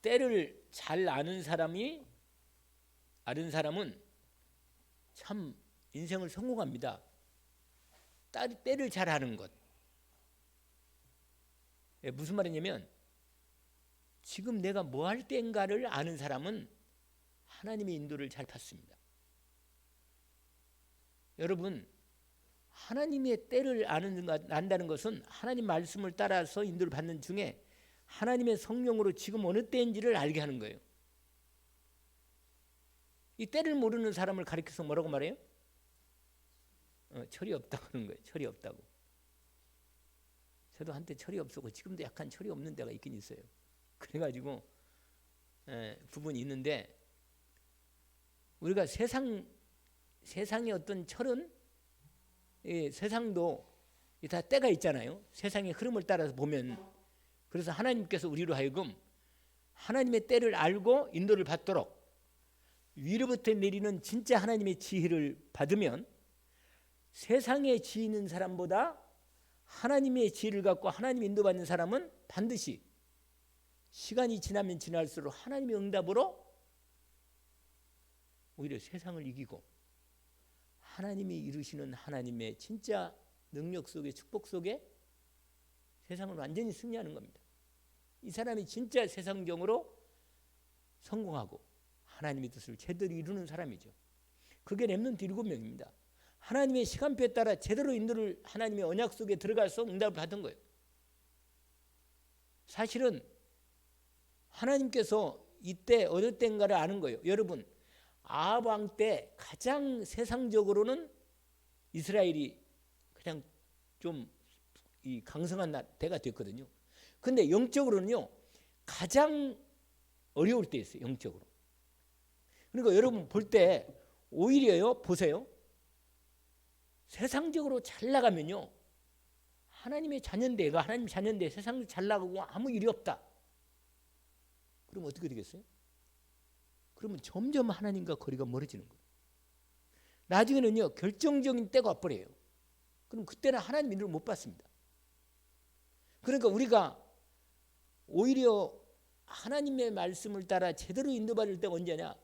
때를 잘 아는 사람은 참 인생을 성공합니다. 때를 잘 아는 것. 무슨 말이냐면 지금 내가 뭐 할 때인가를 아는 사람은 하나님의 인도를 잘 받습니다. 여러분, 하나님의 때를 안다는 것은 하나님 말씀을 따라서 인도를 받는 중에 하나님의 성령으로 지금 어느 때인지를 알게 하는 거예요. 이 때를 모르는 사람을 가리켜서 뭐라고 말해요? 철이 없다고 하는 거예요. 철이 없다고. 저도 한때 철이 없었고 지금도 약간 철이 없는 데가 있긴 있어요. 그래가지고 부분이 있는데, 우리가 세상의 어떤 철은, 세상도 다 때가 있잖아요. 세상의 흐름을 따라서 보면. 그래서 하나님께서 우리로 하여금 하나님의 때를 알고 인도를 받도록 위로부터 내리는 진짜 하나님의 지혜를 받으면 세상에 지혜는 사람보다 하나님의 지혜를 갖고 하나님 인도받는 사람은 반드시 시간이 지나면 지날수록 하나님의 응답으로 오히려 세상을 이기고 하나님이 이루시는 하나님의 진짜 능력 속에, 축복 속에 세상을 완전히 승리하는 겁니다. 이 사람이 진짜 세상적으로 성공하고 하나님의 뜻을 제대로 이루는 사람이죠. 그게 렘넌트 7명입니다. 하나님의 시간표에 따라 제대로 인도를 하나님의 언약 속에 들어가서 응답을 받은 거예요. 사실은 하나님께서 이때 어느 때인가를 아는 거예요. 여러분, 아합 왕 때 가장 세상적으로는 이스라엘이 그냥 좀 강성한 때가 됐거든요. 근데 영적으로는요, 가장 어려울 때였어요. 영적으로. 그러니까 여러분 볼 때 오히려요, 보세요. 세상적으로 잘 나가면요, 하나님의 자녀인데, 하나님 자녀인데 세상 잘 나가고 아무 일이 없다. 그럼 어떻게 되겠어요? 그러면 점점 하나님과 거리가 멀어지는 거예요. 나중에는요, 결정적인 때가 와버려요. 그럼 그때는 하나님 인도를 못 받습니다. 그러니까 우리가 오히려 하나님의 말씀을 따라 제대로 인도받을 때가 언제냐?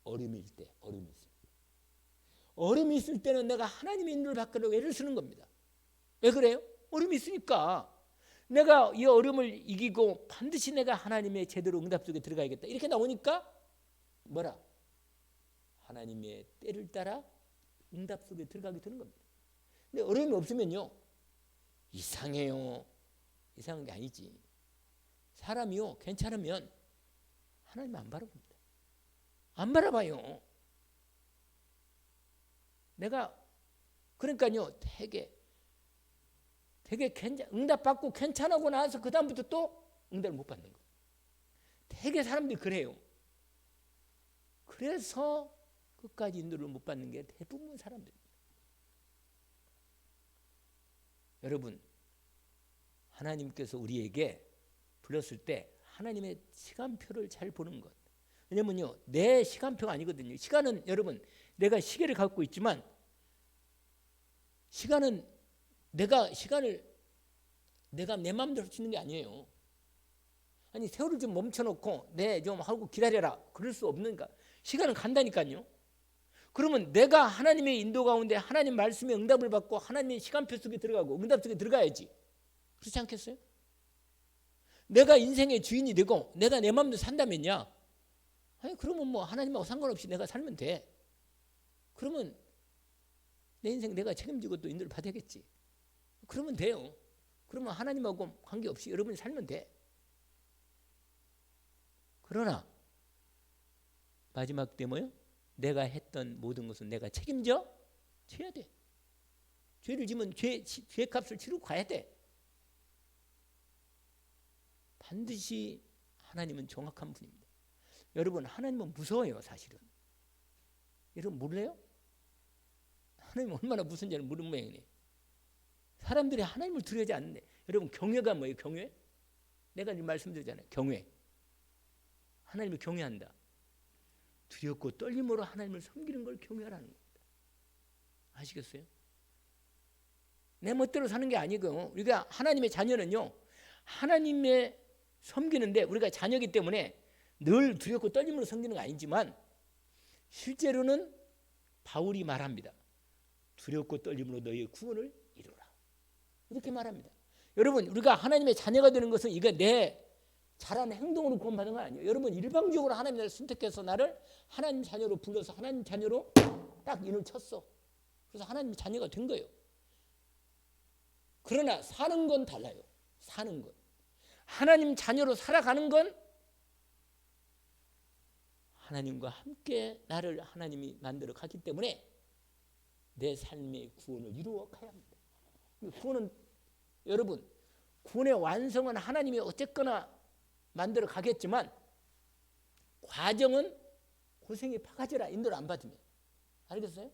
어려움일 때, 어려움이 있을 때는 내가 하나님의 인도를 받으려고 애를 쓰는 겁니다. 왜 그래요? 어려움이 있으니까. 내가 이 어려움을 이기고 반드시 내가 하나님의 제대로 응답 속에 들어가야겠다. 이렇게 나오니까 뭐라? 하나님의 때를 따라 응답 속에 들어가게 되는 겁니다. 근데 어려움이 없으면요, 이상해요. 이상한 게 아니지. 사람이요, 괜찮으면 하나님 안 바라봅니다. 안 바라봐요. 내가 그러니까요, 되게 응답받고 괜찮하고 나서 그 다음부터 또 응답을 못 받는 거예요. 되게 사람들이 그래요. 그래서 끝까지 인도를 못 받는 게 대부분 사람들입니다. 여러분, 하나님께서 우리에게 불렀을 때 하나님의 시간표를 잘 보는 것. 왜냐면요, 내 시간표가 아니거든요. 시간은 여러분, 내가 시계를 갖고 있지만 시간을 내가 내 마음대로 할 수 있는 게 아니에요. 아니, 세월을 좀 멈춰놓고 좀 하고 기다려라, 그럴 수 없는가. 시간은 간다니까요. 그러면 내가 하나님의 인도 가운데 하나님 말씀의 응답을 받고 하나님의 시간표 속에 들어가고 응답 속에 들어가야지. 그렇지 않겠어요? 내가 인생의 주인이 되고 내가 내 마음대로 산다면요, 아니 그러면 뭐 하나님하고 상관없이 내가 살면 돼. 그러면 내 인생 내가 책임지고 또 인도를 받아야겠지. 그러면 돼요. 그러면 하나님하고 관계없이 여러분이 살면 돼. 그러나 마지막 때 뭐요? 내가 했던 모든 것은 내가 책임져야 돼. 죄를 지면 죄값을 치르고 가야 돼. 반드시 하나님은 정확한 분입니다. 여러분, 하나님은 무서워요. 사실은. 여러분 몰라요? 하나님 얼마나 무서운지 모르는 모양이네. 사람들이 하나님을 두려워하지 않는데, 여러분 경외가 뭐예요? 경외? 내가 지금 말씀드리잖아요. 경외. 하나님을 경외한다. 두렵고 떨림으로 하나님을 섬기는 걸 경외하라는 겁니다. 아시겠어요? 내 멋대로 사는 게 아니고, 우리가 하나님의 자녀는요, 하나님의 섬기는데 우리가 자녀이기 때문에 늘 두렵고 떨림으로 섬기는 건 아니지만 실제로는 바울이 말합니다. 두렵고 떨림으로 너희의 구원을 이루라. 이렇게 말합니다. 여러분, 우리가 하나님의 자녀가 되는 것은 이거 내 잘하는 행동으로 구원받는 건 아니에요. 여러분, 일방적으로 하나님 나를 선택해서 나를 하나님 자녀로 불러서 하나님 자녀로 딱 인을 쳤어. 그래서 하나님 자녀가 된 거예요. 그러나 사는 건 달라요. 사는 것. 하나님 자녀로 살아가는 건 하나님과 함께 나를 하나님이 만들어 갔기 때문에 내 삶의 구원을 이루어 가야 합니다. 구원은 여러분, 구원의 완성은 하나님이 어쨌거나 만들어 가겠지만 과정은 고생이 바가지라 인도를 안 받으면. 알겠어요?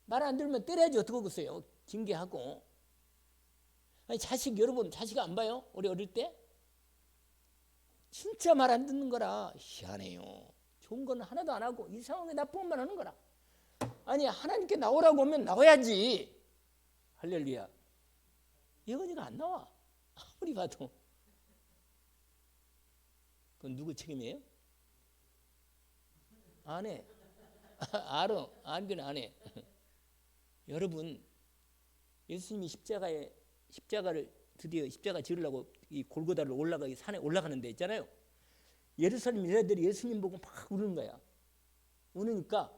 말 안 들으면 때려야지 어떡하겠어요. 징계하고. 아니, 자식, 여러분 자식 안 봐요? 우리 어릴 때? 진짜 말 안 듣는 거라 희한해요. 좋은 건 하나도 안 하고 이상한 게 나쁜 것만 하는 거라. 아니, 하나님께 나오라고 하면 나와야지. 할렐루야. 예언이가 안 나와. 아무리 봐도. 그건 누구 책임이에요? 안 해. 알아. 알긴 안 해. 여러분, 예수님이 십자가를 드디어 십자가 지으려고 이 골고다를 올라가기 산에 올라가는 데 있잖아요. 예루살렘 여자들이 예수님 보고 막 우는 거야. 우니까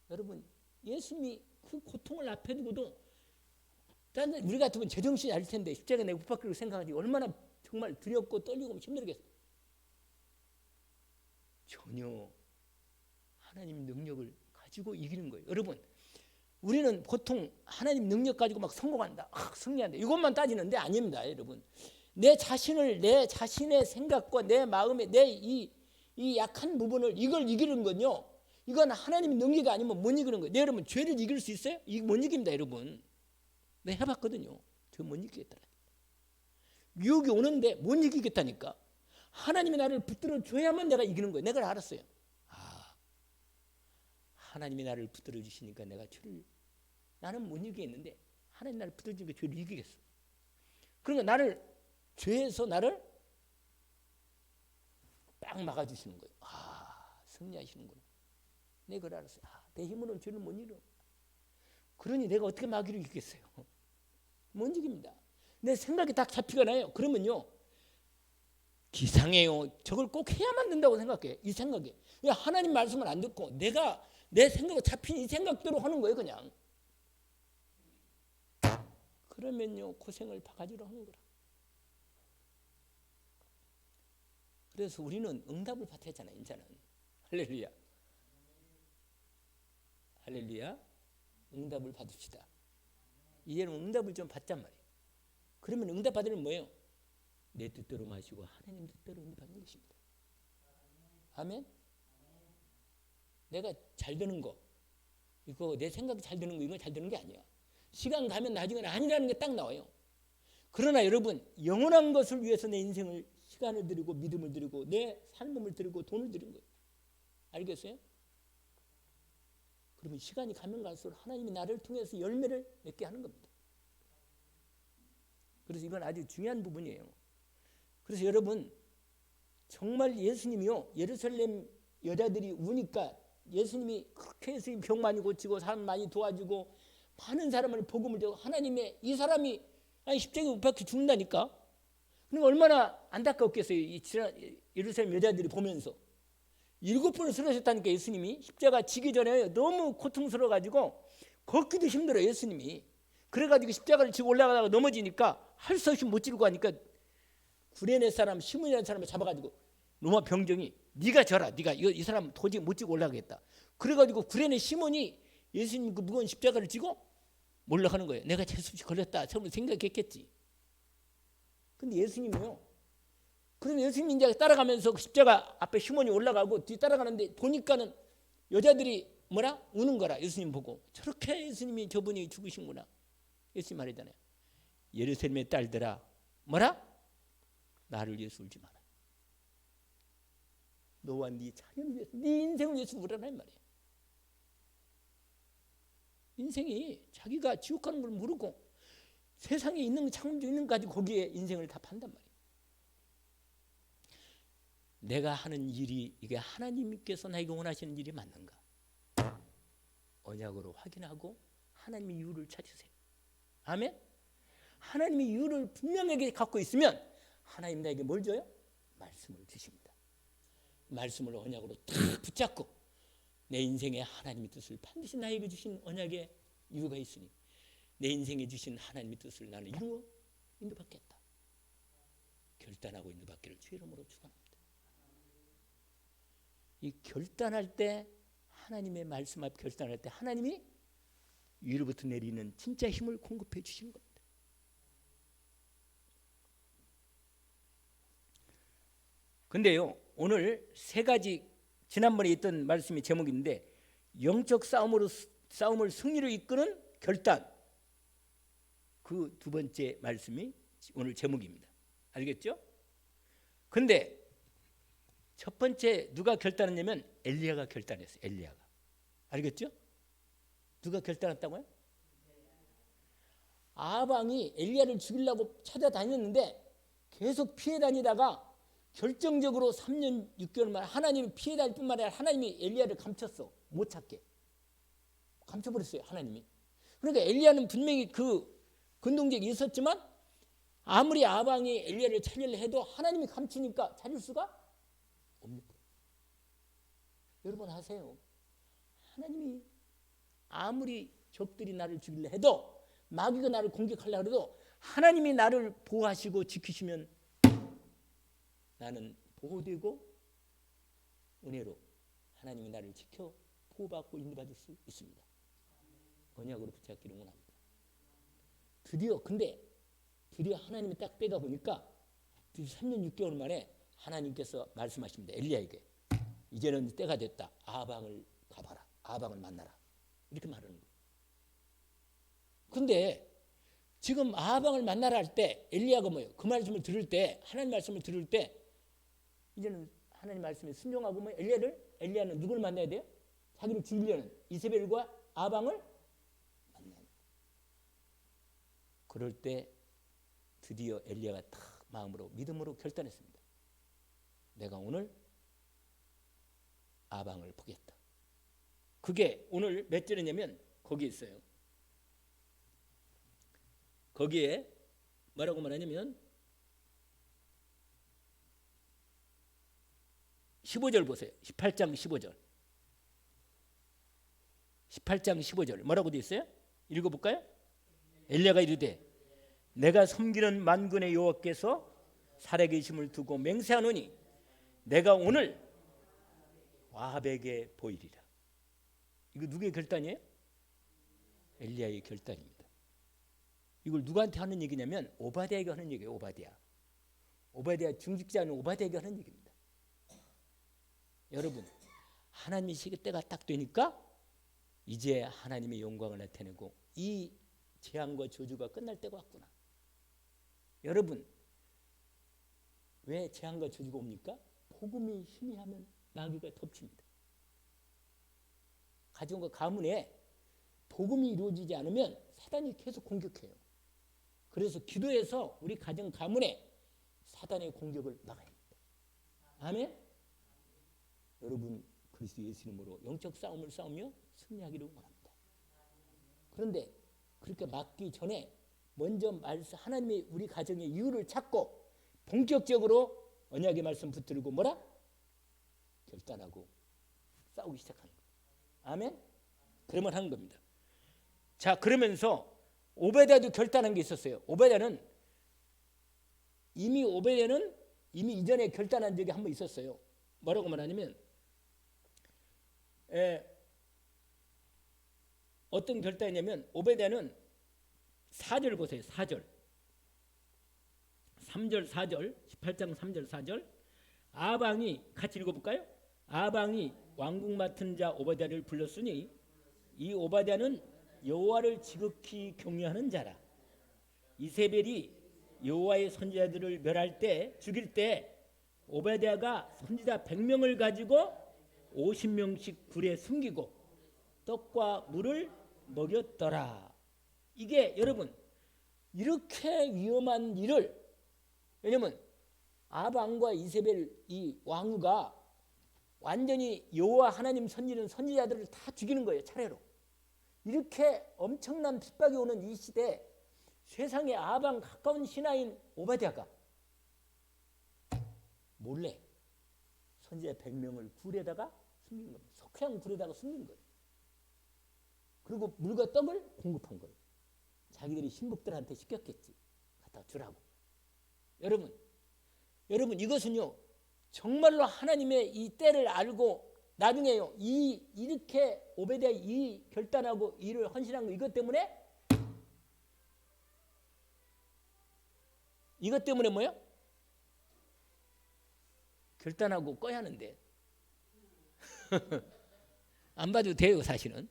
여러분, 예수님이 그 고통을 앞에 두고도 우리 같으면 제정신이 아닐 텐데 십자가에 내가 못 박히고 생각하지 얼마나 정말 두렵고 떨리고 힘들겠어. 전혀 하나님 능력을 가지고 이기는 거예요. 여러분, 우리는 보통 하나님 능력 가지고 막 성공한다, 승리한다 이것만 따지는데 아닙니다. 여러분, 내 자신의 생각과 내 마음의 내 이 약한 부분을 이걸 이기는 건요, 이건 하나님의 능력이 아니면 못 이기는 거예요. 여러분, 죄를 이길 수 있어요? 이거 못 이깁니다. 여러분, 내가 해봤거든요. 저 못 이기겠다. 유혹이 오는데 못 이기겠다니까. 하나님이 나를 붙들어 줘야만 내가 이기는 거예요. 내가 알았어요. 하나님이 나를 붙들어 주시니까 내가 죄를, 나는 못 이기겠는데 하나님 나를 붙들어 주니까 죄를 이기겠어. 그러니까 나를 죄에서 나를 딱 막아주시는 거예요. 승리하시는구나. 내가 그걸 알았어요. 내 힘으로는 죄를 못 이겨. 그러니 내가 어떻게 마귀를 이기겠어요? 못 이깁니다. 내 생각이 딱 잡히가 나요. 그러면요, 기상해요. 저걸 꼭 해야만 된다고 생각해. 이 생각에 하나님 말씀을 안 듣고 내가 내 생각에 잡힌 이 생각대로 하는 거예요. 그냥. 그러면요, 고생을 바가지로 하는 거라. 그래서 우리는 응답을 받아야 하잖아요. 이제는. 할렐루야. 할렐루야. 응답을 받읍시다. 이제는 응답을 좀 받잔 말이에요. 그러면 응답 받으면 뭐예요? 내 뜻대로 마시고 하나님 뜻대로 응답하는 것입니다. 아멘. 내가 잘 되는 거, 이거 내 생각이 잘 되는 거, 이건 잘 되는 게 아니야. 시간 가면 나중에는 아니라는 게 딱 나와요. 그러나 여러분, 영원한 것을 위해서 내 인생을 시간을 드리고 믿음을 드리고 내 삶을 드리고 돈을 드린 거예요. 알겠어요? 그러면 시간이 가면 갈수록 하나님이 나를 통해서 열매를 맺게 하는 겁니다. 그래서 이건 아주 중요한 부분이에요. 그래서 여러분, 정말 예수님이요, 예루살렘 여자들이 우니까 예수님이 그렇게 해서 병 많이 고치고 사람 많이 도와주고 많은 사람을 복음을 되고 하나님의 이 사람이 십자가에 못 박혀 죽는다니까. 그러니까 얼마나 안타깝겠어요. 이 예루살렘 여자들이 보면서 7번을 쓰러졌다니까. 예수님이 십자가 지기 전에 너무 고통스러워가지고 걷기도 힘들어요. 예수님이. 그래가지고 십자가를 지고 올라가다가 넘어지니까 할 수 없이 못 지르고 하니까 구레네 사람 시몬이라는 사람을 잡아가지고 로마 병정이 네가 져라. 네가 이 사람 도저히 못 지고 올라가겠다. 그래가지고 구레네 시몬이 예수님 그 무거운 십자가를 지고 올라가는 거예요. 내가 재수없이 걸렸다. 처음에 생각했겠지. 근데 예수님이요. 그럼 예수님이 이제 따라가면서 그 십자가 앞에 시몬이 올라가고 뒤 따라가는데 보니까는 여자들이 뭐라? 우는 거라. 예수님 보고. 저렇게 예수님이 저분이 죽으신구나. 예수님 말했잖아요. 예루살렘의 딸들아, 뭐라? 나를 위해서 울지 마라. 너와 네 자녀를 위해서, 네 인생을 위해서 울어라는 말이에요. 인생이 자기가 지옥 가는 걸 모르고 세상에 있는 창조 있는 거 가지고 거기에 인생을 다 판단 말이에요. 내가 하는 일이 이게 하나님께서 나에게 원하시는 일이 맞는가? 언약으로 확인하고 하나님의 이유를 찾으세요. 아멘? 하나님의 이유를 분명하게 갖고 있으면 하나님 나에게 뭘 줘요? 말씀을 주십니다. 말씀을 언약으로 다 붙잡고 내 인생에 하나님의 뜻을 반드시 나에게 주신 언약의 이유가 있으니 내 인생에 주신 하나님의 뜻을 나는 이루어 인도받겠다. 결단하고 인도받기를 주의 이름으로 축원합니다. 이 결단할 때 하나님의 말씀 앞 결단할 때 하나님이 위로부터 내리는 진짜 힘을 공급해 주시는 겁니다. 근데요, 오늘 세 가지 지난번에 있던 말씀이 제목인데 영적 싸움을 승리로 이끄는 결단, 그 두 번째 말씀이 오늘 제목입니다. 알겠죠? 근데 첫 번째 누가 결단했냐면 엘리야가 결단했어요. 엘리야가. 알겠죠? 누가 결단했다고요? 아방이 엘리야를 죽이려고 찾아다녔는데 계속 피해 다니다가 결정적으로 3년 6개월 만에 하나님이 피해 다닐 뿐만 아니라 하나님이 엘리야를 감췄어. 못 찾게. 감춰버렸어요. 하나님이. 그러니까 엘리야는 분명히 그 근동적이 있었지만 아무리 아방이 엘리야를 찾으려 해도 하나님이 감추니까 찾을 수가 없는 거예요. 여러분 아세요? 하나님이 아무리 적들이 나를 죽이려 해도 마귀가 나를 공격하려고 해도 하나님이 나를 보호하시고 지키시면 나는 보호되고 은혜로 하나님이 나를 지켜 보호받고 인도받을 수 있습니다. 언약으로 붙잡기를 원합니다. 드디어 하나님이 딱 빼가 보니까 3년 6개월 만에 하나님께서 말씀하십니다. 엘리야에게 이제는 때가 됐다. 아방을 가봐라. 아방을 만나라. 이렇게 말하는 거예요. 근데 지금 아방을 만나라 할 때 엘리야가 뭐예요? 그 말씀을 들을 때 하나님 말씀을 들을 때 이제는 하나님 말씀에 순종하고 뭐 엘리야는 누구를 만나야 돼요? 자기를 죽이려는 이세벨과 아방을 만나야 돼요. 그럴 때 드디어 엘리야가 딱 마음으로 믿음으로 결단했습니다. 내가 오늘 아방을 보겠다. 그게 오늘 몇 절이냐면 거기에 있어요. 거기에 뭐라고 말하냐면 15절 보세요. 18장 15절. 18장 15절 뭐라고 되어 있어요? 읽어볼까요? 엘리야가 이르되 내가 섬기는 만군의 여호와께서 살아계심을 두고 맹세하노니 내가 오늘 아합에게 보이리라. 이거 누구의 결단이에요? 엘리야의 결단입니다. 이걸 누구한테 하는 얘기냐면 오바댜에게 하는 얘기예요. 오바댜 중직자는 오바댜에게 하는 얘기입니다. 여러분 하나님이 시기 때가 딱 되니까 이제 하나님의 영광을 나타내고 이 재앙과 저주가 끝날 때가 왔구나. 여러분 왜 재앙과 저주가 옵니까? 복음이 희미하면 마귀가 덮칩니다. 가정과 가문에 복음이 이루어지지 않으면 사단이 계속 공격해요. 그래서 기도해서 우리 가정 가문에 사단의 공격을 막아야 합니다. 아멘? 여러분 그리스도 예수 이름으로 영적 싸움을 싸우며 승리하기를 원합니다. 그런데 그렇게 막기 전에 먼저 하나님의 우리 가정의 이유를 찾고 본격적으로 언약의 말씀 붙들고 뭐라? 결단하고 싸우기 시작하는 거예요. 아멘? 그러면 하는 겁니다. 자, 그러면서 오베드야도 결단한 게 있었어요. 오베드야는 이미 이전에 결단한 적이 한 번 있었어요. 뭐라고 말하냐면 어떤 결단이냐면 오베드야는 4절 보세요. 4절 3절 4절 18장 3절 4절 아방이 같이 읽어볼까요? 아방이 왕궁 맡은 자 오바댜를 불렀으니 이 오바댜는 여호와를 지극히 경외하는 자라. 이세벨이 여호와의 선지자들을 멸할 때 죽일 때 오바댜가 선지자 100명을 가지고 50명씩 굴에 숨기고 떡과 물을 먹였더라. 이게 여러분 이렇게 위험한 일을, 왜냐면 아방과 이세벨 이 왕후가 완전히 여호와 하나님 선지자들을 다 죽이는 거예요. 차례로. 이렇게 엄청난 핍박이 오는 이 시대에 세상에 아방 가까운 신하인 오바댜가 몰래 선지자 100명을 굴에다가 숨긴 겁니다. 석회암 굴에다가 숨긴 거예요. 그리고 물과 떡을 공급한 거예요. 자기들이 신복들한테 시켰겠지. 갖다 주라고. 여러분 이것은요 정말로 하나님의 이 때를 알고 나중에요 이렇게 오베드야 이 결단하고 일을 헌신한 거 이것 때문에 뭐요? 결단하고 꺼야 하는데 안 봐도 돼요. 사실은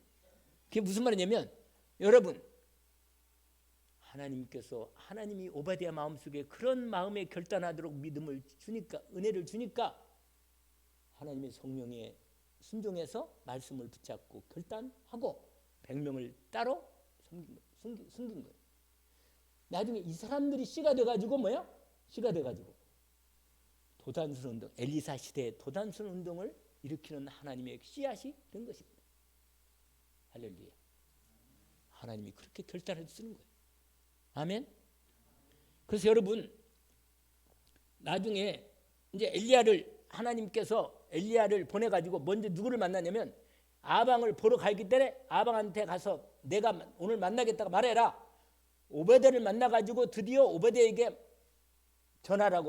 그게 무슨 말이냐면 여러분 하나님이 오바댜 마음속에 그런 마음에 결단하도록 믿음을 주니까, 은혜를 주니까 하나님의 성령에 순종해서 말씀을 붙잡고 결단하고 100명을 따로 숨긴 거예요. 나중에 이 사람들이 씨가 돼가지고 씨가 돼가지고 도단순 운동, 엘리사 시대의 도단순 운동을 일으키는 하나님의 씨앗이 된 것입니다. 할렐루야. 하나님이 그렇게 결단을 쓰는 거예요. 아멘. 그래서 여러분 나중에 이제 하나님께서 엘리야를 보내가지고 먼저 누구를 만나냐면 아방을 보러 가기 때문에 아방한테 가서 내가 오늘 만나겠다고 말해라. 오베드를 만나가지고 드디어 오베드에게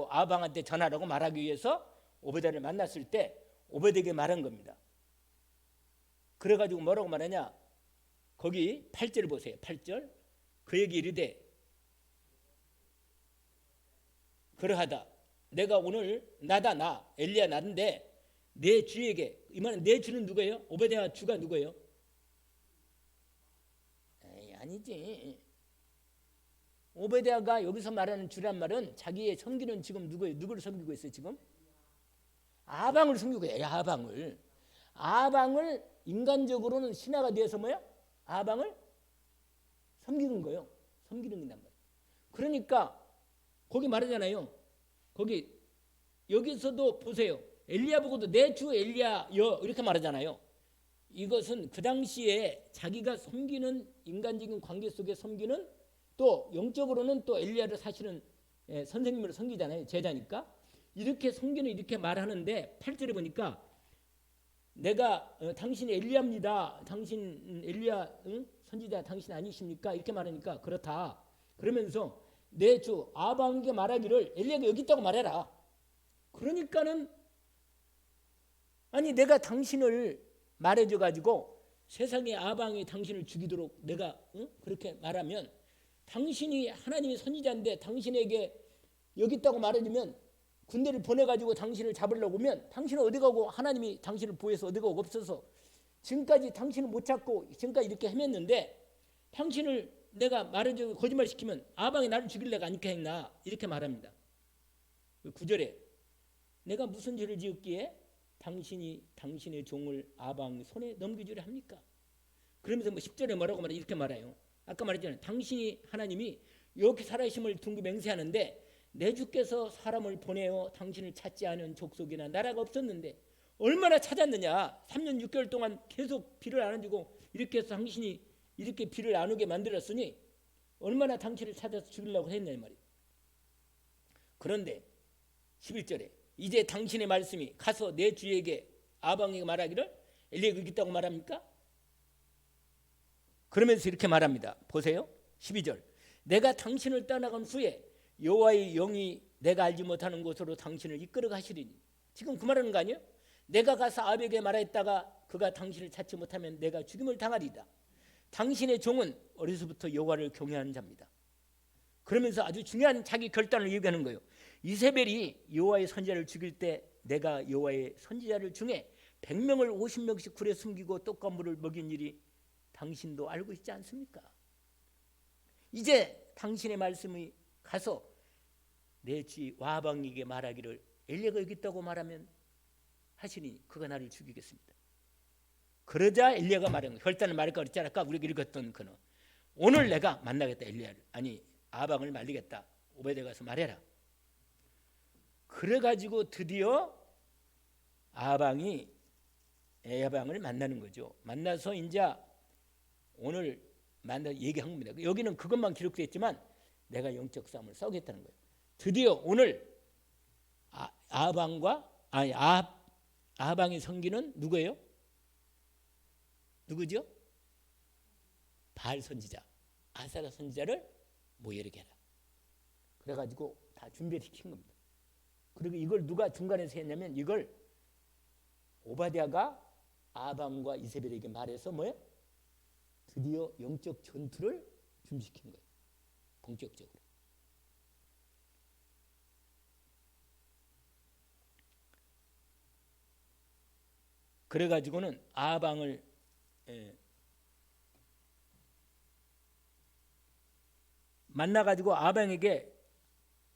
아방한테 전하라고 말하기 위해서 오베드를 만났을 때 오베드에게 말한 겁니다. 그래가지고 뭐라고 말하냐? 거기 8절을 보세요. 8절. 그에게 이르되 그러하다. 내가 오늘 엘리야 나인데 내 주에게, 이 말은 내 주는 누구예요? 오베드야 주가 누구예요? 아니지. 오베드야가 여기서 말하는 주란 말은 자기의 섬기는 지금 누구예요? 누구를 섬기고 있어요 지금? 아방을 섬기고 있어요. 아방을 인간적으로는 신하가 되어서 아방을 섬기는 거예요. 섬기는 인단 말이에요. 그러니까 거기 말하잖아요. 여기서도 보세요. 엘리야 보고도 내 주 엘리야여 이렇게 말하잖아요. 이것은 그 당시에 자기가 섬기는 인간적인 관계 속에 섬기는, 또 영적으로는 또 엘리야를 사실은 선생님으로 섬기잖아요. 제자니까. 이렇게 섬기는, 이렇게 말하는데 8절에 보니까 내가 당신이 엘리야입니다. 당신 엘리야 선지자 당신 아니십니까? 이렇게 말하니까 그렇다. 그러면서 내 주 아방에게 말하기를 엘리야가 여기 있다고 말해라. 그러니까는 아니 내가 당신을 말해줘 가지고 세상에 아방이 당신을 죽이도록 내가 그렇게 말하면, 당신이 하나님의 선지자인데 당신에게 여기 있다고 말해주면 군대를 보내가지고 당신을 잡으려고 하면 당신은 어디 가고, 하나님이 당신을 보호해서 어디 가고 없어서 지금까지 당신을 못 찾고 지금까지 이렇게 헤맸는데 당신을 내가 말해주고 거짓말 시키면 아방이 나를 죽일래가 아니까 했나, 이렇게 말합니다. 9절에 내가 무슨 죄를 지었기에 당신이 당신의 종을 아방 손에 넘겨주려 합니까? 그러면서 10절에 뭐라고 말해? 이렇게 말해요. 아까 말했잖아요. 당신이 하나님이 이렇게 살아계심을 둥기 맹세하는데 내 주께서 사람을 보내어 당신을 찾지 않은 족속이나 나라가 없었는데 얼마나 찾았느냐. 3년 6개월 동안 계속 비를 안 주고 이렇게 해서 당신이 이렇게 비를 안 오게 만들었으니 얼마나 당신을 찾아서 죽이려고 했냐 이 말이에요. 그런데 11절에 이제 당신의 말씀이 가서 내 주에게 아방에게 말하기를 엘리야가 여기 있다고 말합니까? 그러면서 이렇게 말합니다. 보세요. 12절. 내가 당신을 떠나간 후에 여호와의 영이 내가 알지 못하는 곳으로 당신을 이끌어 가시리니. 지금 그 말하는 거 아니에요? 내가 가서 아합에게 말했다가 그가 당신을 찾지 못하면 내가 죽임을 당하리다. 당신의 종은 어려서부터 여호와를 경외하는 자입니다. 그러면서 아주 중요한 자기 결단을 얘기하는 거예요. 이세벨이 여호와의 선지자를 죽일 때 내가 여호와의 선지자를 중에 100명을 50명씩 굴에 숨기고 떡과 물을 먹인 일이 당신도 알고 있지 않습니까? 이제 당신의 말씀이 가서 내 주 와방에게 말하기를 엘리야가 여기 있다고 말하면 하시니 그가 나를 죽이겠습니다. 그러자 엘리야가 말한 거, 결단을 말할까 그랬잖아. 아까 우리가 읽었던 그는 오늘 내가 만나겠다 엘리야를, 아니 아방을 말리겠다. 오베드가 가서 말해라. 그래가지고 드디어 아방이 에야방을 만나는 거죠. 만나서 이제 오늘 만나 얘기한 겁니다. 여기는 그것만 기록되어 있지만 내가 영적 싸움을 싸우겠다는 거예요. 드디어 오늘 아방의 성기는 누구예요? 누구죠? 바알 선지자, 아사랴 선지자를 모여르게 해라. 그래가지고 다 준비를 시킨 겁니다. 그리고 이걸 누가 중간에서 했냐면 이걸 오바댜가 아방과 이세벨에게 말해서 뭐예요? 드디어 영적 전투를 준비시킨 거예요. 본격적으로. 그래가지고는 아방을 만나가지고 아방에게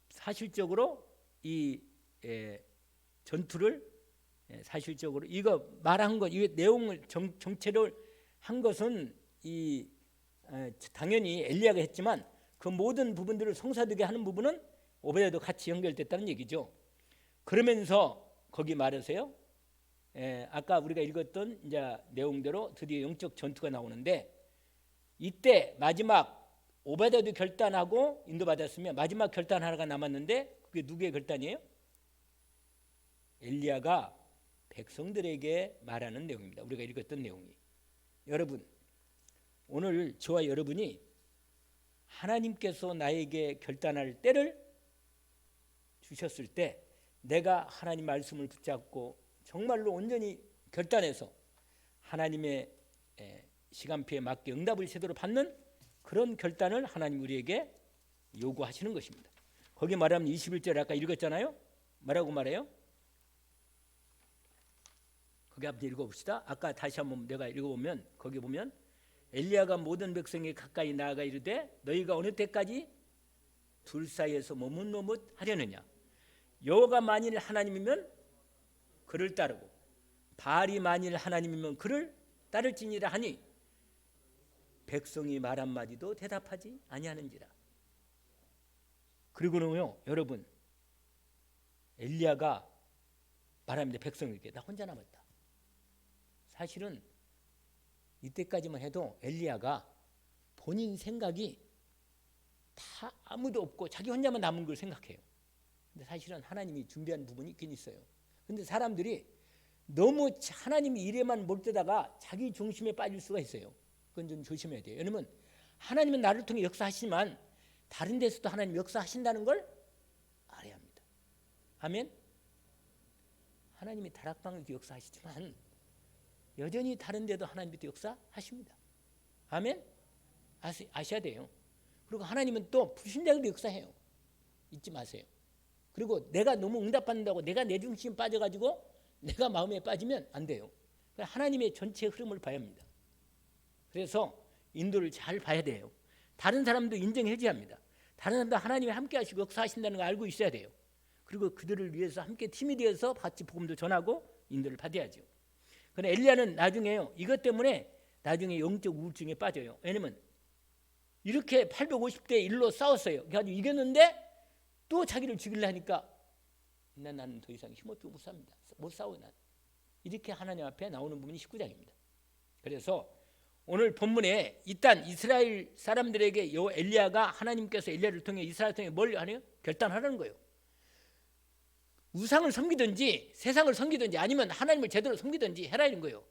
사실적으로 이 전투를 사실적으로 이거 말한 것, 이 내용을 정체를 한 것은 당연히 엘리야가 했지만 그 모든 부분들을 성사되게 하는 부분은 오베드도 같이 연결됐다는 얘기죠. 그러면서 거기 말하세요. 아까 우리가 읽었던 이제 내용대로 드디어 영적 전투가 나오는데 이때 마지막 오베드도 결단하고 인도받았으면 마지막 결단 하나가 남았는데 그게 누구의 결단이에요? 엘리야가 백성들에게 말하는 내용입니다. 우리가 읽었던 내용이. 여러분, 오늘 저와 여러분이 하나님께서 나에게 결단할 때를 주셨을 때 내가 하나님 말씀을 붙잡고 정말로 온전히 결단해서 하나님의 시간표에 맞게 응답을 제대로 받는 그런 결단을 하나님 우리에게 요구하시는 것입니다. 거기 말하면 21절 아까 읽었잖아요. 뭐라고 말해요? 거기 한번 읽어봅시다. 아까 다시 한번 내가 읽어보면 거기 보면 엘리야가 모든 백성이 가까이 나아가 이르되 너희가 어느 때까지 둘 사이에서 머뭇머뭇하려느냐. 여호와가 만일 하나님이면 그를 따르고 바알이 만일 하나님이면 그를 따를지니라 하니 백성이 말 한마디도 대답하지 아니하는지라. 그리고는요 여러분, 엘리야가 말합니다. 백성에게 나 혼자 남았다. 사실은 이때까지만 해도 엘리야가 본인 생각이 다 아무도 없고 자기 혼자만 남은 걸 생각해요. 근데 사실은 하나님이 준비한 부분이 있긴 있어요. 근데 사람들이 너무 하나님 일에만 몰두다가 자기 중심에 빠질 수가 있어요. 그건 좀 조심해야 돼요. 왜냐면 하나님은 나를 통해 역사하시지만 다른 데서도 하나님 역사하신다는 걸 알아야 합니다. 아멘. 하나님이 다락방에도 역사하시지만 여전히 다른 데도 하나님도 역사하십니다. 아멘. 아셔야 돼요. 그리고 하나님은 또 불신자들도 역사해요. 잊지 마세요. 그리고 내가 너무 응답받는다고 내가 내 중심에 빠져가지고 내가 마음에 빠지면 안 돼요. 하나님의 전체 흐름을 봐야 합니다. 그래서 인도를 잘 봐야 돼요. 다른 사람도 인정해 줘야 합니다. 다른 사람도 하나님이 함께 하시고 역사하신다는 걸 알고 있어야 돼요. 그리고 그들을 위해서 함께 팀이 되어서 같이 복음도 전하고 인도를 받아야죠. 그런데 엘리야는 나중에요. 이것 때문에 나중에 영적 우울증에 빠져요. 왜냐면 이렇게 850대 1로 싸웠어요. 그래가지고 이겼는데 또 자기를 죽이려 하니까 나는 더 이상 힘없고 못 삽니다. 못 싸워 난. 이렇게 하나님 앞에 나오는 부분이 19장입니다. 그래서 오늘 본문에 일단 이스라엘 사람들에게 요 엘리야가 하나님께서 엘리야를 통해 이스라엘을 통해 뭘 하네요? 결단하라는 거예요. 우상을 섬기든지 세상을 섬기든지 아니면 하나님을 제대로 섬기든지 해라는 거예요.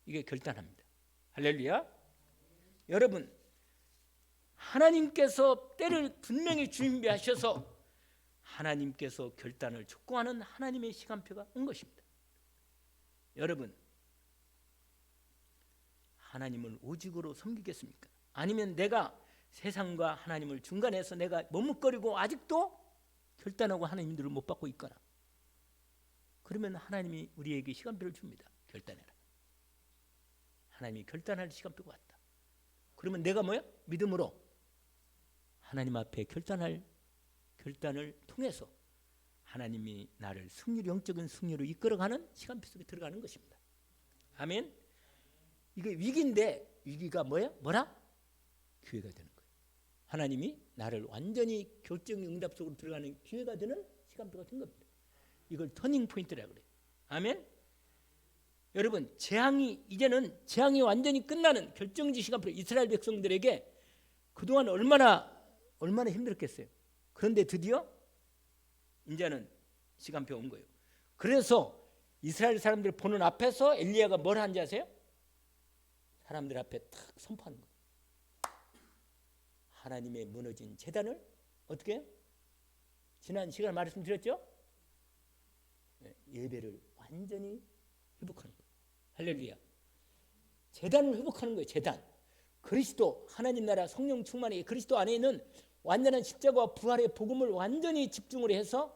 이게 결단합니다. 할렐루야. 여러분, 하나님께서 때를 분명히 준비하셔서 하나님께서 결단을 촉구하는 하나님의 시간표가 온 것입니다. 여러분, 하나님을 오직으로 섬기겠습니까? 아니면 내가 세상과 하나님을 중간에서 내가 머뭇거리고 아직도 결단하고 하나님들을 못 받고 있거나, 그러면 하나님이 우리에게 시간표를 줍니다. 결단해라. 하나님이 결단할 시간표가 왔다. 그러면 내가 뭐야? 믿음으로 하나님 앞에 결단을 통해서 하나님이 나를 영적인 승리로 이끌어가는 시간표 속에 들어가는 것입니다. 아멘. 이게 위기인데 위기가 뭐야? 뭐라? 기회가 되는 거예요. 하나님이 나를 완전히 결정 응답 속으로 들어가는 기회가 되는 시간표가 된 겁니다. 이걸 터닝 포인트라고 그래요. 아멘. 여러분, 이제는 재앙이 완전히 끝나는 결정지 시간표. 이스라엘 백성들에게 그동안 얼마나 힘들었겠어요. 그런데 드디어 이제는 시간표가 온 거예요. 그래서 이스라엘 사람들 보는 앞에서 엘리야가 뭘 하는지 아세요? 사람들 앞에 탁 선포하는 거예요. 하나님의 무너진 제단을 어떻게 해요? 지난 시간에 말씀드렸죠? 예배를 완전히 회복하는 거예요. 할렐루야. 제단을 회복하는 거예요. 제단. 그리스도 하나님 나라 성령 충만의 그리스도 안에 있는 완전한 십자가와 부활의 복음을 완전히 집중을 해서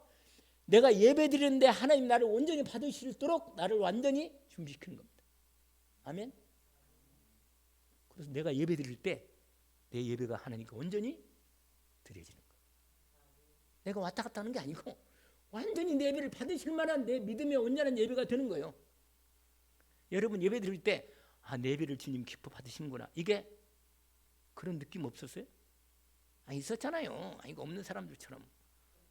내가 예배 드리는데 하나님 나를 온전히 받을 수 있도록 나를 완전히 준비시키는 겁니다. 아멘. 그래서 내가 예배 드릴 때 내 예배가 하나님께 온전히 드려지는 거예요. 내가 왔다 갔다 하는 게 아니고 완전히 내 예배를 받으실 만한 내 믿음의 온전한 예배가 되는 거예요. 여러분 예배 드릴 때 내 예배를 주님 기뻐 받으시는구나. 이게 그런 느낌 없었어요? 있었잖아요. 이거 없는 사람들처럼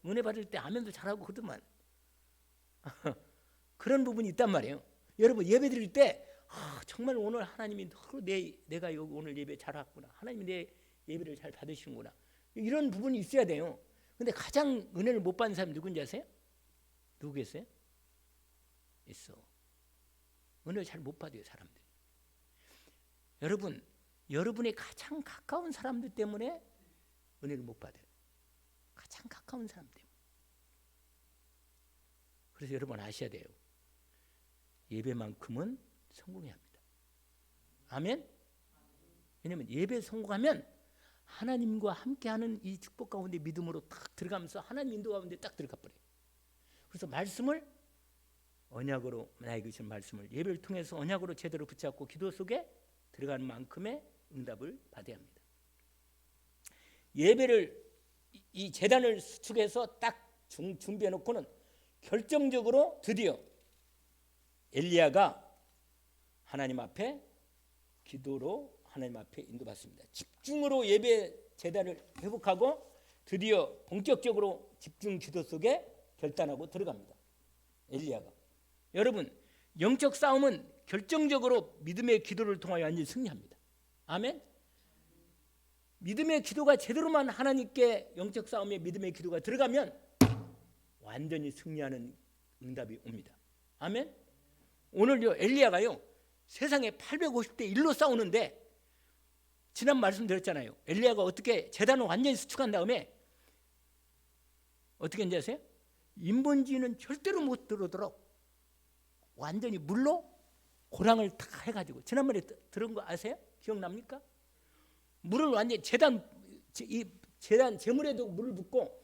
은혜 받을 때 아멘도 잘하고 그러더만 그런 부분이 있단 말이에요. 여러분 예배 드릴 때 정말 오늘 하나님이 내가 여기 오늘 예배 잘했구나. 하나님이 내 예배를 잘 받으시는구나. 이런 부분이 있어야 돼요. 근데 가장 은혜를 못 받는 사람이 누군지 아세요? 누구겠어요? 있어. 은혜를 잘 못 받아요, 사람들이. 여러분, 여러분의 가장 가까운 사람들 때문에 은혜를 못 받아요. 가장 가까운 사람 때문에. 그래서 여러분 아셔야 돼요. 예배만큼은 성공해야 합니다. 아멘? 왜냐하면 예배 성공하면 하나님과 함께하는 이 축복 가운데 믿음으로 딱 들어가면서 하나님 인도 가운데 딱 들어가 버려요. 그래서 말씀을 언약으로 나에게 주신 말씀을 예배를 통해서 언약으로 제대로 붙잡고 기도 속에 들어가는 만큼의 응답을 받아야 합니다. 예배를 이 제단을 수축해서 딱 준비해 놓고는 결정적으로 드디어 엘리야가 하나님 앞에 기도로 하나님 앞에 인도받습니다. 집중으로 예배 제단을 회복하고 드디어 본격적으로 집중 기도 속에 결단하고 들어갑니다. 엘리야가. 여러분 영적 싸움은 결정적으로 믿음의 기도를 통하여 완전히 승리합니다. 아멘. 믿음의 기도가 제대로만 하나님께 영적 싸움에 믿음의 기도가 들어가면 완전히 승리하는 응답이 옵니다. 아멘. 오늘요 엘리야가요 세상에 850대 1로 싸우는데 지난 말씀드렸잖아요. 엘리야가 어떻게 제단을 완전히 수축한 다음에 어떻게 했는지 아세요? 인본주의는 절대로 못 들어오도록 완전히 물로 고랑을 탁 해가지고 지난번에 들은 거 아세요? 기억납니까? 물을 완전히 제단 제물에도 물을 붓고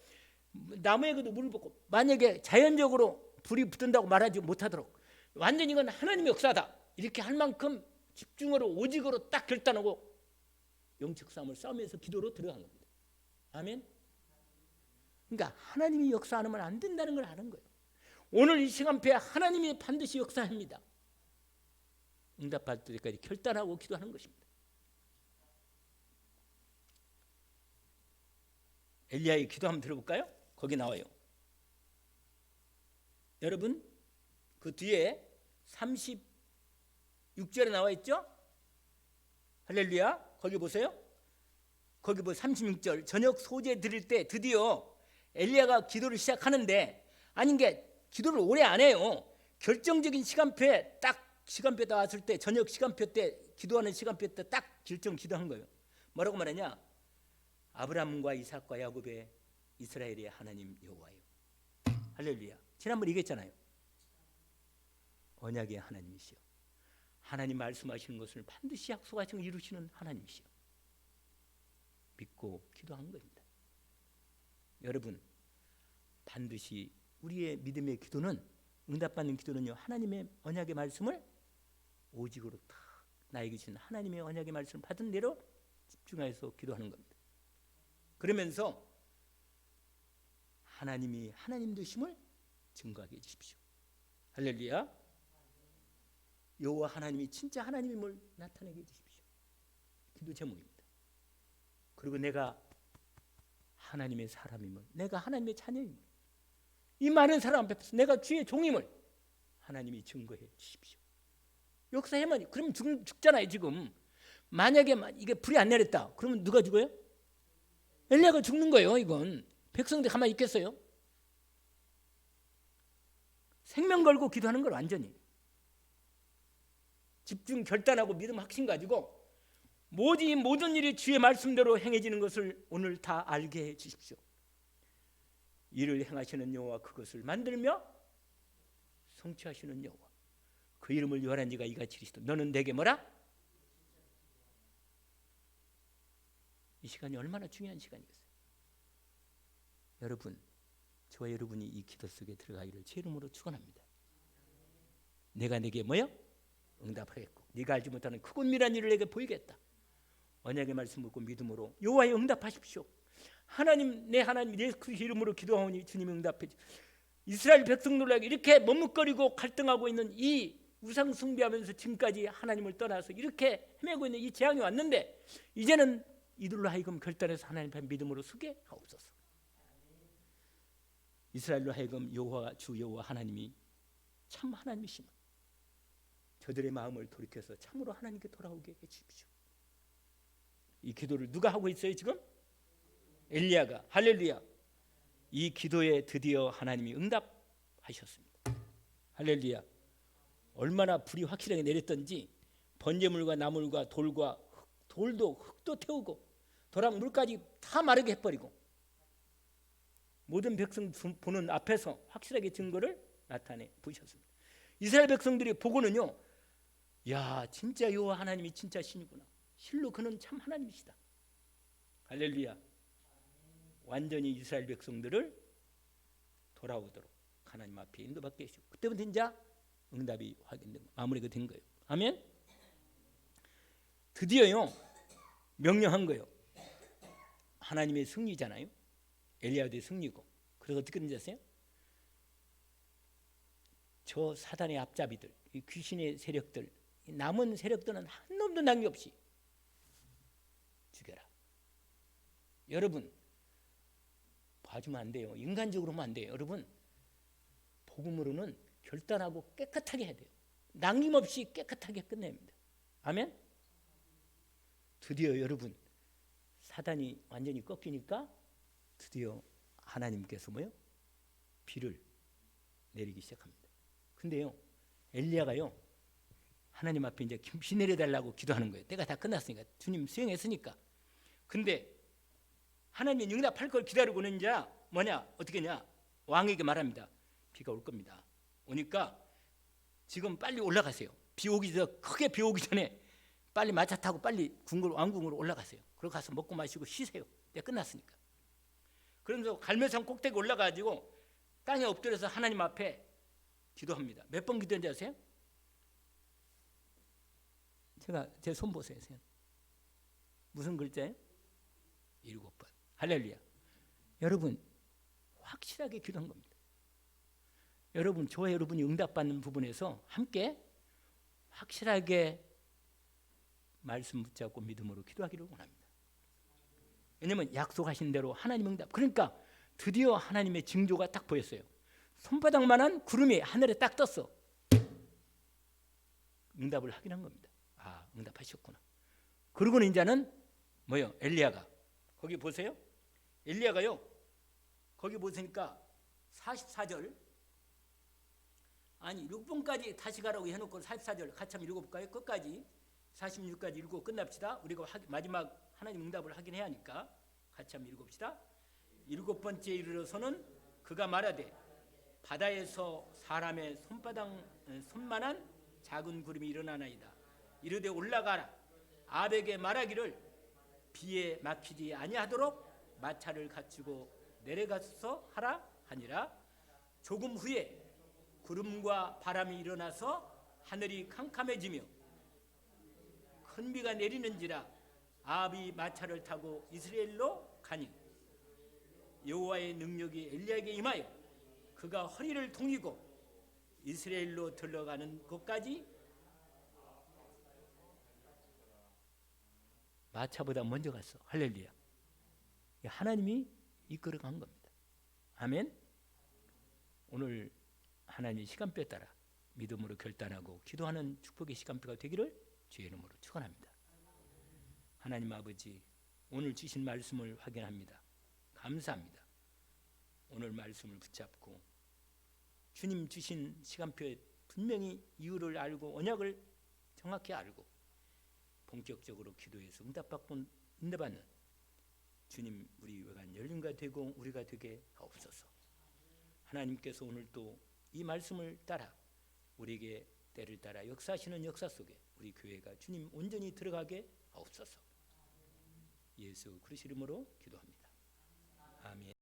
나무에도 물을 붓고 만약에 자연적으로 불이 붙는다고 말하지 못하도록 완전히 이건 하나님의 역사다 이렇게 할 만큼 집중으로 오직으로 딱 결단하고 영적 싸움을 싸우면서 기도로 들어간 겁니다. 아멘. 그러니까 하나님이 역사 안 하면 안 된다는 걸 아는 거예요. 오늘 이 시간표에 하나님이 반드시 역사합니다. 응답받을 때까지 결단하고 기도하는 것입니다. 엘리야의 기도 한번 들어볼까요? 거기 나와요. 여러분 그 뒤에 36절에 나와 있죠? 할렐루야. 거기 보세요. 거기 36절 저녁 소재 드릴 때 드디어 엘리야가 기도를 시작하는데 아닌 게 기도를 오래 안 해요. 결정적인 시간표에 딱 시간표 다 왔을 때 저녁 시간표 때 기도하는 시간표 때 딱 결정 기도한 거예요. 뭐라고 말하냐? 아브라함과 이삭과 야곱의 이스라엘의 하나님 여호와요. 할렐루야. 지난번에 얘기했잖아요. 언약의 하나님이시여. 하나님 말씀하시는 것을 반드시 약속하시고 이루시는 하나님이시여. 믿고 기도한 겁니다. 여러분 반드시 우리의 믿음의 기도는 응답받는 기도는요 하나님의 언약의 말씀을 오직으로 딱 나에게 주신 하나님의 언약의 말씀을 받은 대로 집중해서 기도하는 겁니다. 그러면서 하나님이 하나님 되심을 증거하게 해주십시오. 할렐루야. 여호와 하나님이 진짜 하나님임을 나타내게 해주십시오. 기도 제목입니다. 그리고 내가 하나님의 사람임을, 내가 하나님의 자녀임을, 이 많은 사람 앞에서 내가 주의 종임을 하나님이 증거해 주십시오. 역사해만. 그러면 죽잖아요. 지금 만약에 이게 불이 안 내렸다 그러면 누가 죽어요? 엘리야가 죽는 거예요. 이건 백성들 가만히 있겠어요? 생명 걸고 기도하는 걸 완전히 집중 결단하고 믿음 확신 가지고 모든 일이 주의 말씀대로 행해지는 것을 오늘 다 알게 해 주십시오. 이를 행하시는 여호와 그것을 만들며 성취하시는 여호와 그 이름을 요한한 지가 이같이 이르시되 너는 내게 뭐라? 이 시간이 얼마나 중요한 시간이겠어요. 여러분, 저와 여러분이 이 기도 속에 들어가기를 제 이름으로 축원합니다. 내가 내게 뭐요? 응답하겠고 네가 알지 못하는 크고 미란 일을 내게 보이겠다. 언약의 말씀 묻고 믿음으로 여호와여 응답하십시오. 하나님, 내 하나님 예수 그리스도 이름으로 기도하오니 주님이 응답해 주십시오. 이스라엘 백성들에게 이렇게 머뭇거리고 갈등하고 있는 이 우상 숭배하면서 지금까지 하나님을 떠나서 이렇게 헤매고 있는 이 재앙이 왔는데 이제는 이들로 하여금 결단해서 하나님 앞에 믿음으로 서게 하옵소서. 이스라엘로 하여금 여호와 주 여호와 하나님이 참 하나님이시면 저들의 마음을 돌이켜서 참으로 하나님께 돌아오게 해주십시오. 이 기도를 누가 하고 있어요 지금? 엘리야가. 할렐루야. 이 기도에 드디어 하나님이 응답하셨습니다. 할렐루야. 얼마나 불이 확실하게 내렸던지 번제물과 나물과 돌과 돌도 흙도 태우고 도랑 물까지 다 마르게 해버리고 모든 백성 보는 앞에서 확실하게 증거를 나타내 보셨습니다. 이스라엘 백성들이 보고는요, 야 진짜 여호와 하나님이 진짜 신이구나. 실로 그는 참 하나님이시다. 할렐루야. 완전히 이스라엘 백성들을 돌아오도록 하나님 앞에 인도받게 해주고 그때부터 이제 응답이 확인된 마무리가 된 거예요. 아멘. 드디어요 명령한 거예요. 하나님의 승리잖아요. 엘리야의 승리고. 그래서 어떻게 된지 아세요? 저 사단의 앞잡이들, 이 귀신의 세력들, 남은 세력들은 한 놈도 남김없이 죽여라. 여러분 봐주면 안 돼요. 인간적으로 하면 안 돼요. 여러분 복음으로는 결단하고 깨끗하게 해야 돼요. 남김없이 깨끗하게 끝냅니다. 아멘. 드디어 여러분 사단이 완전히 꺾이니까 드디어 하나님께서 뭐요? 비를 내리기 시작합니다. 근데요 엘리야가요 하나님 앞에 이제 비 내려달라고 기도하는 거예요. 때가 다 끝났으니까 주님 수행했으니까. 근데 하나님이 응답할 걸 기다리고는 이제 뭐냐 어떻게 하냐 왕에게 말합니다. 비가 올 겁니다. 오니까 지금 빨리 올라가세요. 비 오기 전에 크게 비 오기 전에 빨리 마차 타고 빨리 왕궁으로 올라가세요. 그러고 가서 먹고 마시고 쉬세요. 이제 끝났으니까. 그러면서 갈매산 꼭대기 올라가지고 땅에 엎드려서 하나님 앞에 기도합니다. 몇 번 기도했는지 아세요? 제 손 보세요. 무슨 글자예요? 7번. 할렐루야. 여러분 확실하게 기도한 겁니다. 여러분 저와 여러분이 응답받는 부분에서 함께 확실하게 말씀 붙잡고 믿음으로 기도하기를 원합니다. 왜냐하면 약속하신 대로 하나님 응답. 그러니까 드디어 하나님의 징조가 딱 보였어요. 손바닥만한 구름이 하늘에 딱 떴어. 응답을 하긴 한 겁니다. 아 응답하셨구나. 그러고는 이제는 뭐요? 엘리야가 거기 보세요. 엘리야가요 거기 보시니까 44절 아니 6번까지 다시 가라고 해놓고 44절 같이 한번 읽어볼까요? 끝까지 46까지 읽고 끝납시다. 우리가 마지막 하나님 응답을 하긴 해야 하니까 같이 한번 읽읍시다. 7번째 이르러서는 그가 말하되 바다에서 사람의 손만한 작은 구름이 일어나나이다. 이르되 올라가라. 아벡에 말하기를 비에 막히지 아니하도록 마차를 갖추고 내려가서 하라 하니라. 조금 후에 구름과 바람이 일어나서 하늘이 캄캄해지며 큰 비가 내리는지라. 아합이 마차를 타고 이스라엘로 가니 여호와의 능력이 엘리야에게 임하여 그가 허리를 동이고 이스라엘로 들어가는 곳까지 마차보다 먼저 갔어. 할렐루야. 하나님이 이끌어간 겁니다. 아멘. 오늘 하나님 시간표에 따라 믿음으로 결단하고 기도하는 축복의 시간표가 되기를 주의 이름으로 축원합니다. 하나님 아버지, 오늘 주신 말씀을 확인합니다. 감사합니다. 오늘 말씀을 붙잡고 주님 주신 시간표에 분명히 이유를 알고 언약을 정확히 알고 본격적으로 기도해서 응답받고 인내받는 주님, 우리 외관 열린가 되고 우리가 되게 하옵소서. 하나님께서 오늘 또 이 말씀을 따라 우리에게 때를 따라 역사하시는 역사 속에 우리 교회가 주님 온전히 들어가게 하옵소서. 예수 그리스도 이름으로 기도합니다. 아멘.